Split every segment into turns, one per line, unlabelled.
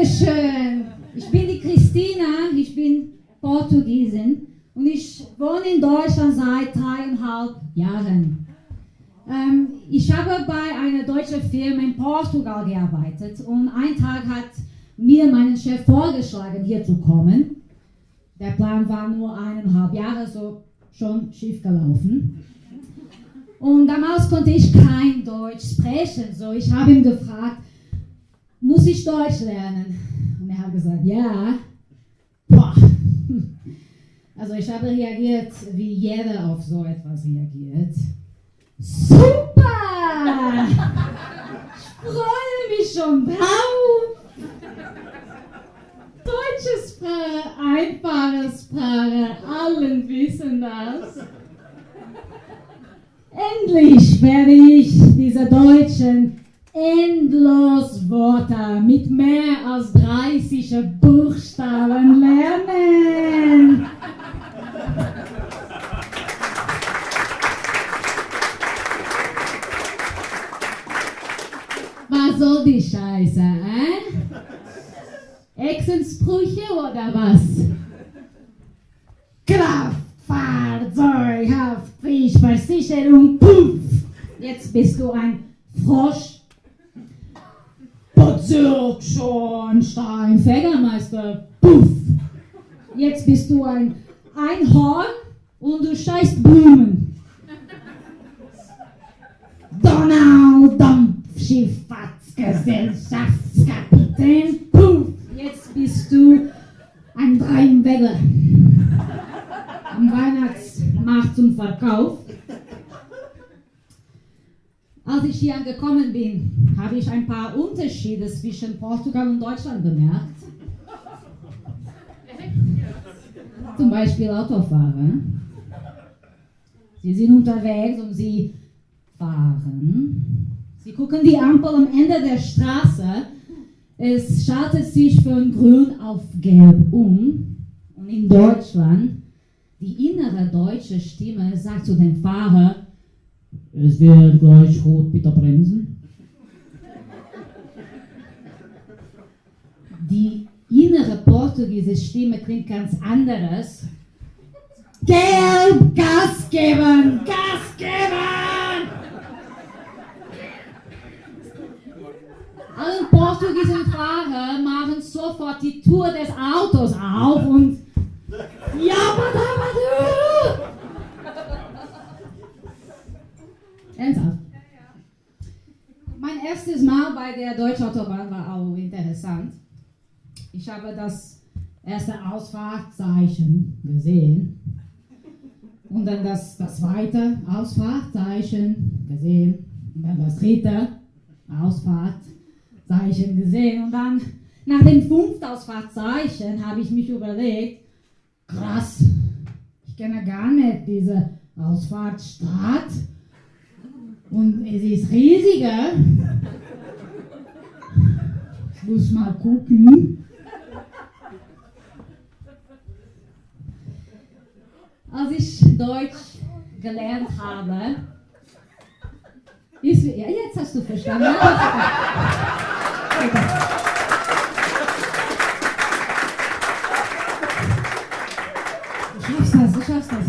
Dankeschön. Ich bin die Christina, ich bin Portugiesin und ich wohne in Deutschland seit 3,5 Jahren. Ich habe bei einer deutschen Firma in Portugal gearbeitet und einen Tag hat mir mein Chef vorgeschlagen, hier zu kommen. Der Plan war nur 1,5 Jahre, so schon schief gelaufen. Und damals konnte ich kein Deutsch sprechen, so ich habe ihn gefragt, muss ich Deutsch lernen? Und er hat gesagt, ja. Boah. Also ich habe reagiert, wie jeder auf so etwas reagiert. Super! Ich freue mich schon drauf! Deutsche Sprache, einfache Sprache, allen wissen das. Endlich werde ich diese deutschen endlos Wörter mit mehr als 30 Buchstaben lernen. Was soll die Scheiße, Echsensprüche oder was? Kraftfahrzeug, Haftpflichtversicherung, puff! Jetzt bist du ein Frosch. Bezirk Schornstein, Fägermeister, puff! Jetzt bist du ein Einhorn und du scheißt Blumen. Donau-Dampfschifffahrtsgesellschaftskapitän, puff! Jetzt bist du ein Dreinwägler. Am Weihnachtsmarkt zum Verkauf. Als ich hier angekommen bin, habe ich ein paar Unterschiede zwischen Portugal und Deutschland bemerkt. Zum Beispiel Autofahrer. Sie sind unterwegs und sie fahren. Sie gucken die Ampel am Ende der Straße. Es schaltet sich von grün auf gelb um. Und in Deutschland, die innere deutsche Stimme sagt zu dem Fahrer, es wird gleich rot, bitte bremsen. Die innere portugiesische Stimme klingt ganz anderes. Gelb, Gas geben, Gas geben! Alle portugiesischen Fahrer machen sofort die Tür des Autos auf und Jabadabadu! Ernsthaft? Mein erstes Mal bei der Deutschen Autobahn war auch interessant. Ich habe das erste Ausfahrtzeichen gesehen und dann das zweite Ausfahrtzeichen gesehen und dann das dritte Ausfahrtzeichen gesehen und dann nach dem 5. Ausfahrtzeichen habe ich mich überlegt, krass, ich kenne gar nicht diese Ausfahrtsstadt. Und es ist riesiger. Ich muss mal gucken. Als ich Deutsch gelernt habe, ist, ja, jetzt hast du verstanden. Du schaffst das.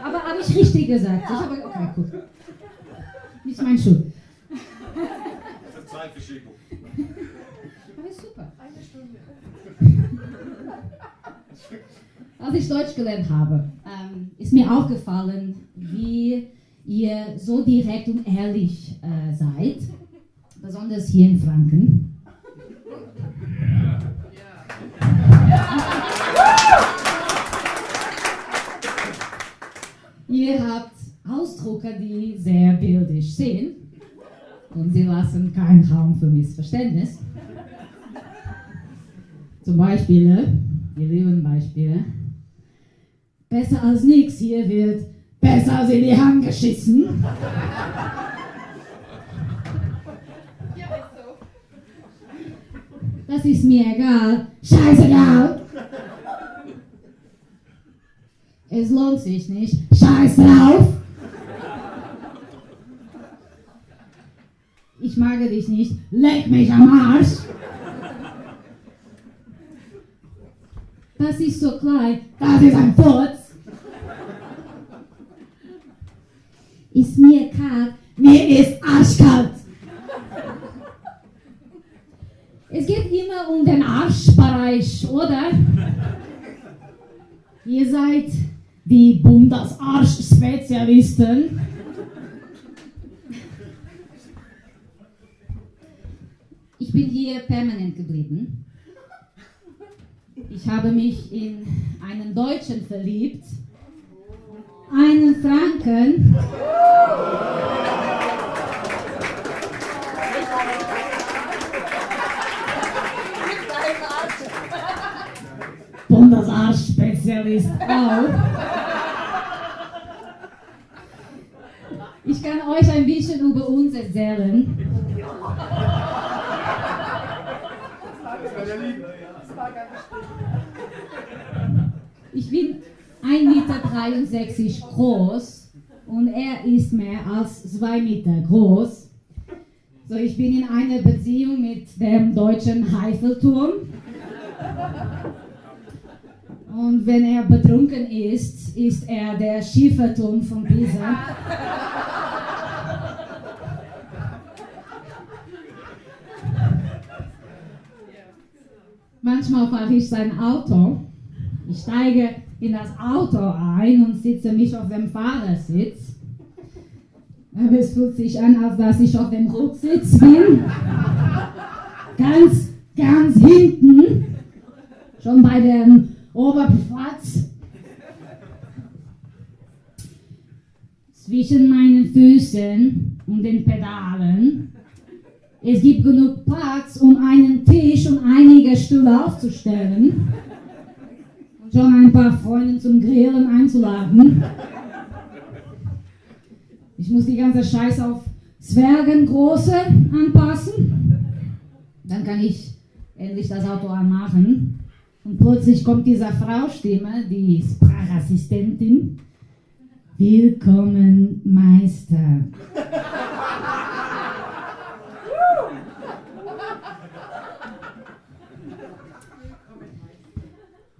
Aber habe ich richtig gesagt? Ich habe, okay, gut. Nicht mein Schuld.
Das ist Zeitverschiebung.
Aber ist super.
Eine Stunde.
Als ich Deutsch gelernt habe, ist mir aufgefallen, wie ihr so direkt und ehrlich seid. Besonders hier in Franken. Ihr habt Ausdrücke, die sehr bildig sind und sie lassen keinen Raum für Missverständnis. Zum Beispiel, die lieben Beispiele, besser als nichts, hier wird besser als in die Hand geschissen.
Ja, ist so.
Das ist mir egal, scheißegal. Es lohnt sich nicht, scheiß drauf. Ich mag dich nicht, leck mich am Arsch. das ist so klein. Das ist ein Furz. Ist mir kalt? Mir ist arschkalt. Es geht immer um den Arschbereich, oder? Ihr seid die Bundesarsch-Spezialisten. Ich bin hier permanent geblieben. Ich habe mich in einen Deutschen verliebt, einen Franken. Bundesarsch-Spezialist auch. Ich kann euch ein bisschen über uns erzählen. Ich bin 1,63 Meter groß und er ist mehr als 2 Meter groß. So, ich bin in einer Beziehung mit dem deutschen Eiffelturm. Und wenn er betrunken ist, ist er der Schieferturm von Pisa. Manchmal fahre ich sein Auto. Ich steige in das Auto ein und sitze mich auf dem Fahrersitz. Aber es fühlt sich an, als dass ich auf dem Rücksitz bin. Ganz hinten. Schon bei dem Oberplatz. Zwischen meinen Füßen und den Pedalen. Es gibt genug Platz, um einen Tisch und einige Stühle aufzustellen und schon ein paar Freunde zum Grillen einzuladen. Ich muss die ganze Scheiße auf Zwergengroße anpassen. Dann kann ich endlich das Auto anmachen. Und plötzlich kommt diese Fraustimme, die Sprachassistentin. Willkommen, Meister.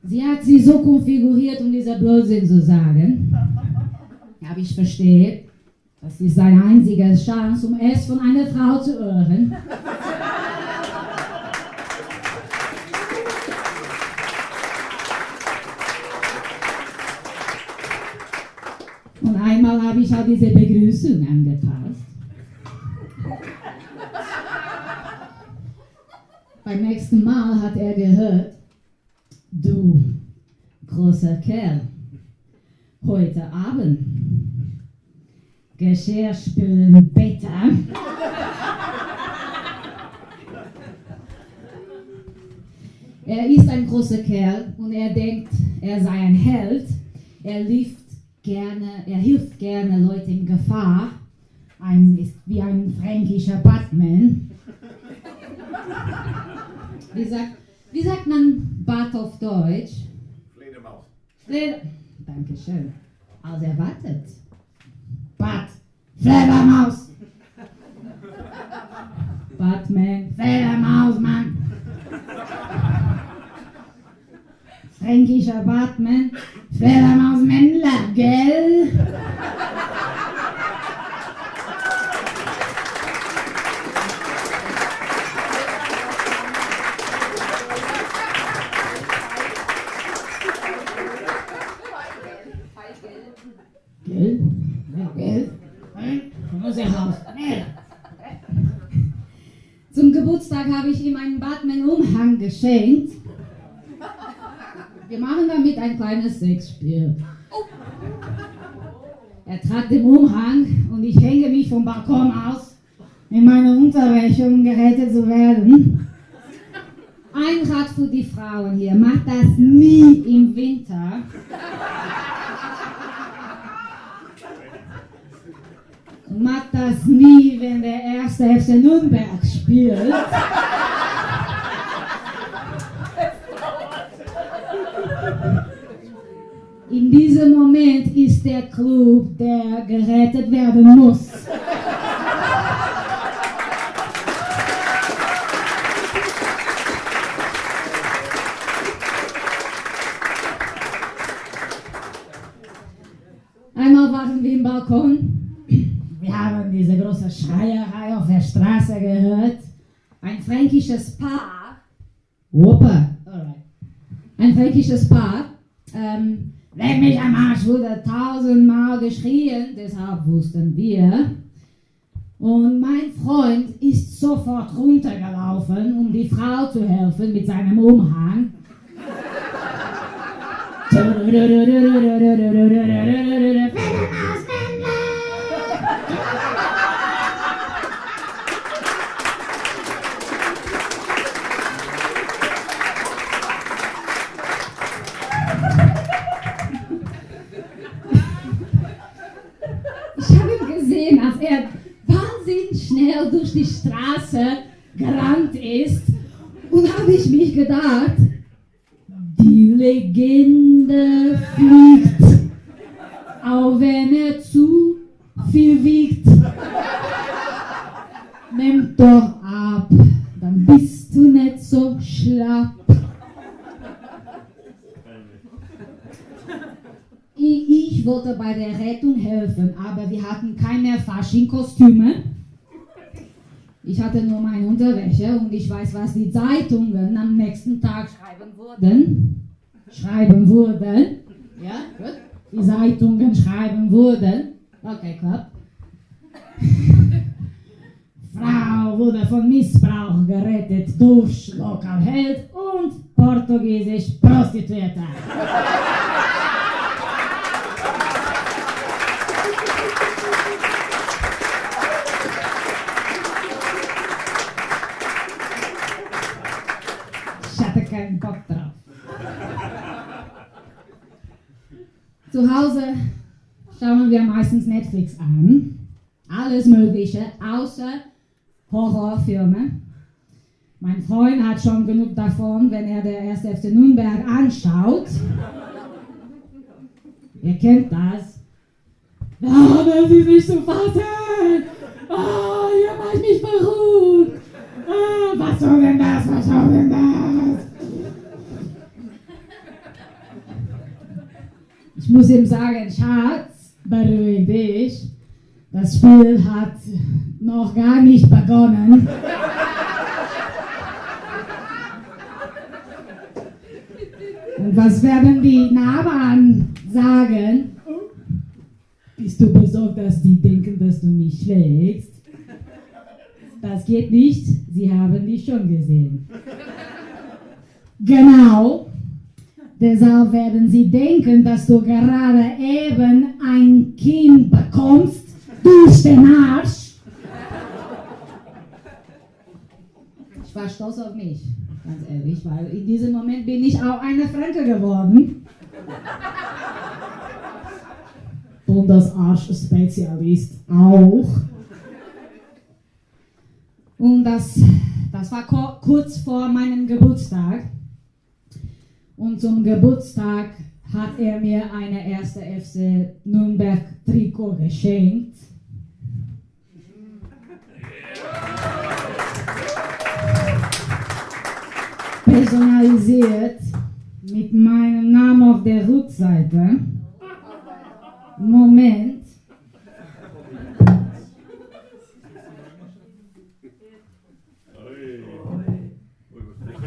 Sie hat sie so konfiguriert, um dieser Blödsinn zu sagen. Aber ich verstehe, das ist seine einzige Chance, um es von einer Frau zu hören. Und einmal habe ich auch diese Begrüßung angepasst. Beim nächsten Mal hat er gehört, du großer Kerl, heute Abend Geschirr spülen bitte. Er ist ein großer Kerl und er denkt, er sei ein Held. Er hilft gerne Leute in Gefahr. Ist wie ein fränkischer Batman. Wie sagt man Bat auf Deutsch?
Fledermaus.
Dankeschön. Also erwartet. Bat, Fledermaus. Batman, Fledermaus, Mann. Fränkischer Batman, Fledermaus Männler, gell? Gell? Gell? Muss ich raus. Zum Geburtstag habe ich ihm einen Batman-Umhang geschenkt. Wir machen damit ein kleines Sexspiel. Er trägt den Umhang und ich hänge mich vom Balkon aus in meine Unterwäsche, um gerettet zu werden. Ein Rat für die Frauen hier, macht das nie im Winter. Und macht das nie, wenn der erste FC Nürnberg spielt. In diesem Moment ist der Club, der gerettet werden muss. waren wir im Balkon. Wir haben diese große Schreierei auf der Straße gehört. Ein fränkisches Paar. Opa. Alright. Ein fränkisches Paar. Leck mich am Arsch wurde 1000-mal geschrien, deshalb wussten wir. Und mein Freund ist sofort runtergelaufen, um die Frau zu helfen mit seinem Umhang. Ich habe ihn gesehen, als er wahnsinnig schnell durch die Straße gerannt ist. Und habe ich mich gedacht, die Legende fliegt, auch wenn er zu viel wiegt. Nimm doch ab, dann bist du nicht so schlapp. Ich wollte bei der Rettung helfen, aber wir hatten keine Fasching-Kostüme. Ich hatte nur meine Unterwäsche und ich weiß, was die Zeitungen am nächsten Tag schreiben wurden. Ja, gut. Die Zeitungen schreiben wurden. Okay, klappt. Frau wurde von Missbrauch gerettet durch Lokalheld und portugiesisch Prostituierte. Ich hatte keinen Bock drauf. Zu Hause schauen wir meistens Netflix an. Alles Mögliche, außer Horrorfilme. Mein Freund hat schon genug davon, wenn er der 1. FC Nürnberg anschaut. Ihr kennt das. Ah, das ist nicht zu fassen! Ah, ihr macht mich verrückt! Ah, was soll denn das? Was soll denn das? Ich muss ihm sagen, Schatz, beruhig dich. Das Spiel hat noch gar nicht begonnen. Und was werden die Nachbarn sagen? Bist du besorgt, dass die denken, dass du mich schlägst? Das geht nicht, sie haben dich schon gesehen. Genau. Deshalb werden sie denken, dass du gerade eben ein Kind bekommst durch den Arsch. Ich war stolz auf mich, ganz ehrlich, weil in diesem Moment bin ich auch eine Franke geworden. Und das Arschspezialist auch. Und das war kurz vor meinem Geburtstag. Und zum Geburtstag hat er mir eine 1. FC Nürnberg Trikot geschenkt. Personalisiert mit meinem Namen auf der Rückseite. Moment.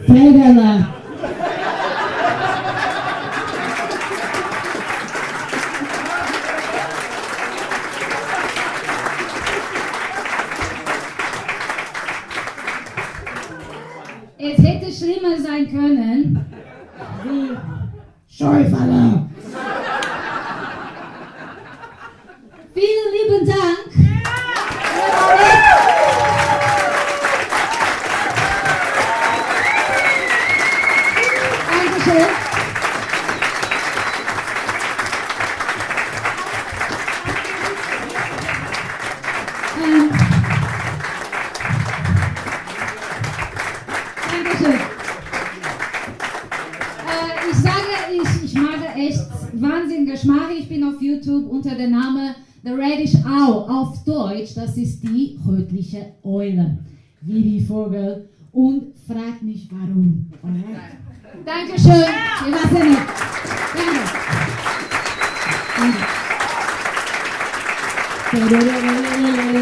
Federle. Es hätte schlimmer sein können, wie Schäuferle. Vielen lieben Dank. Dankeschön. Dankeschön. Ich sage, ich mache echt Wahnsinn Geschmack. Ich bin auf YouTube unter dem Namen The Reddish Owl. Auf Deutsch, das ist die rötliche Eule. Wie die Vogel. Und fragt nicht warum. Dankeschön. Ihr wart sehr nett. Danke. Danke. Da-da-da-da-da-da-da.